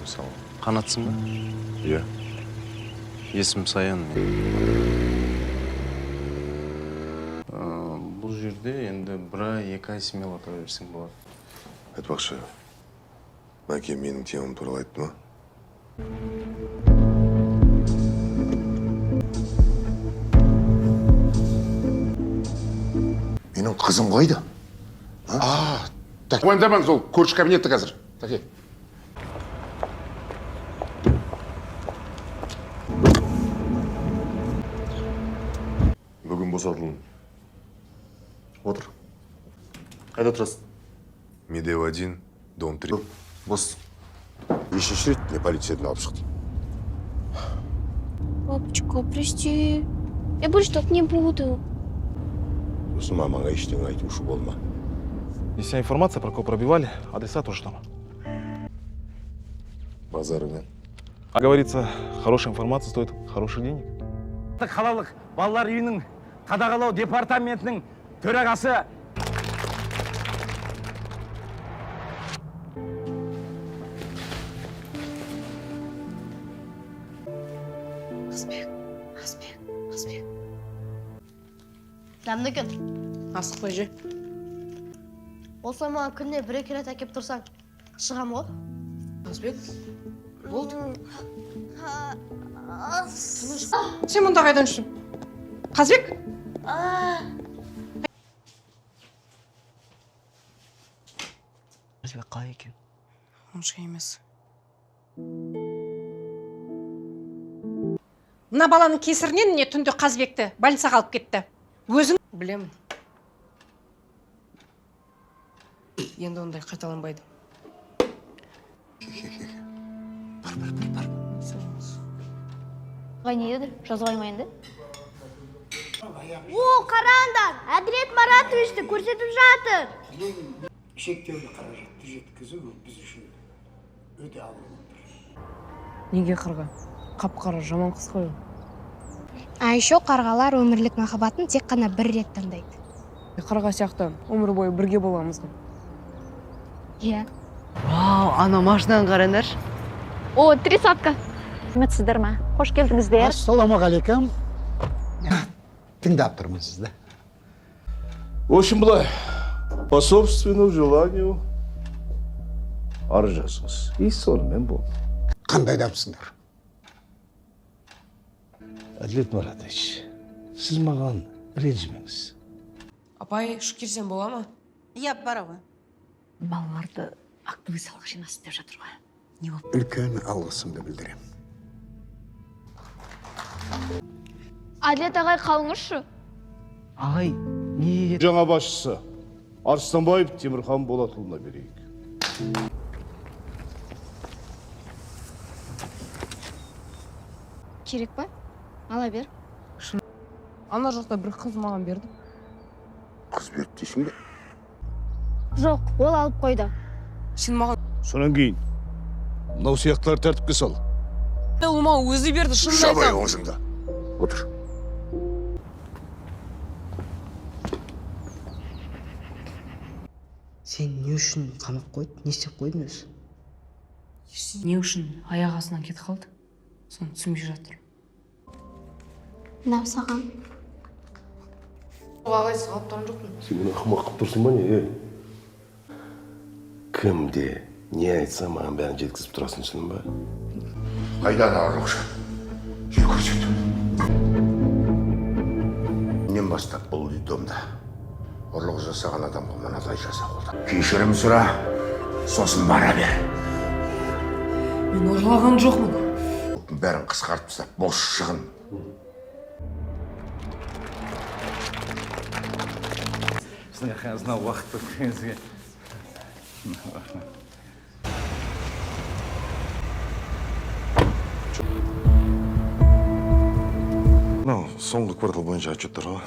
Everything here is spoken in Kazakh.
мысалы. Қанатсың ба? Иә. Есім Саян. Бұл жерде енді бір-екі ай смело отыра берсең болады. Айтпақшы, Мәке менің темам туралы айтты ма? Менің қызым қойды. Так, уайымдамаңыз, ол көрші кабинетті қазір. Таке. Бүгін босатылдым. Отыр. Қайда тұрасың? Медеу 1, дом 3. Бос. Нешінші рет не полициядан алып шықтым. Папочка, прости. Я больше так не буду. Сосын мамаңа ештеңе айтушы болма. И вся информация, про кого пробивали, адреса тоже там. Базарыңа. А говорится, хорошая информация стоит хороших денег. Қалалық балалар үйінің қадағалау департаментінің төрағасы. Қазбек. Сәлемдекен. Асық қой же. Осылай маған күніне бір-екі рет әкеп тұрсаң, шығам ғой. Қазбек, болды. Сен мұнда қайдан жүрсің? Қазбек? Қазбек қалай екен? Онша емес. Мына баланың кесірінен не түнде Қазбекті больницаға алып кетті. Өзің? Білемін. Енді ондай қайталанбайды. Бар. Ағай не деді? Жазып алмайын да? О, қараңдар! Әділет Маратовичті көрсетіп жатыр. Шектеулі қаражатты жеткізу біз үшін өте ауыр болды. Неге қырға? Қап-қара жаман қыз қой. А еще қарғалар өмірлік махаббатын тек қана бір рет таңдайды. Қырға сияқты өмір бойы бірге боламыз ғой. Иә. Вау, ана машинаның қараңдаршы. О, тридцатка. Үмітсіздер ма? Қош келдіңіздер. Ассалаумағалейкум. Тыңдап тұрмын сізді. В общем, былай, по собственному желанию арыз жазыңыз. И сонымен болды. Қандай дапсыңдар? Әділет Маратович, сіз маған ренжімеңіз. Апай, үш келсем бола ма? Иә, бара ғой. Балаларды актовый салық жинасы деп жатыр ғой. Не болып? Үлкен алғысымды білдірем. Әділет ағай қалыңызшы. Ағай, не? Жаңа басшысы Арыстанбаев Темірхан Болатұлына берейік. Керек па? Ала бер. Ана жақта бір қыз маған берді. Қыз берді дейсің бе? Жоқ, ол алып қойды. Сен маған... Сонан кейін, мынау сияқтылар тәртіпке сал. Ол маған өзі берді, шынын Жабай айтам. оңзыңда. Отыр. Сен не үшін қамап қойды? Не істеп қойдың өзі? Не үшін аяқ астынан кетіп қалды? Соны түсінбей жатыр. Мынау саған. Ағай сығалып тұрған жоқпын. Сен мені ақымақ қып тұрсың ба не? Кімде не айтса маған бәрін жеткізіп тұрасың шының ба? Қайдан арылықшы? Жер көрсет. Мен бастап бұл үйдомда ұрлық жасаған адамға мынадай жаза қолды. Кешірім сұра, сосын бара бер. Мен ұрлаған жоқпын. Бәрін қысқартып тастап, бос шығын. Сіздің қағазына уақыт өткеніңізге. Мынау соңғы квартал бойынша отчеттар ғой.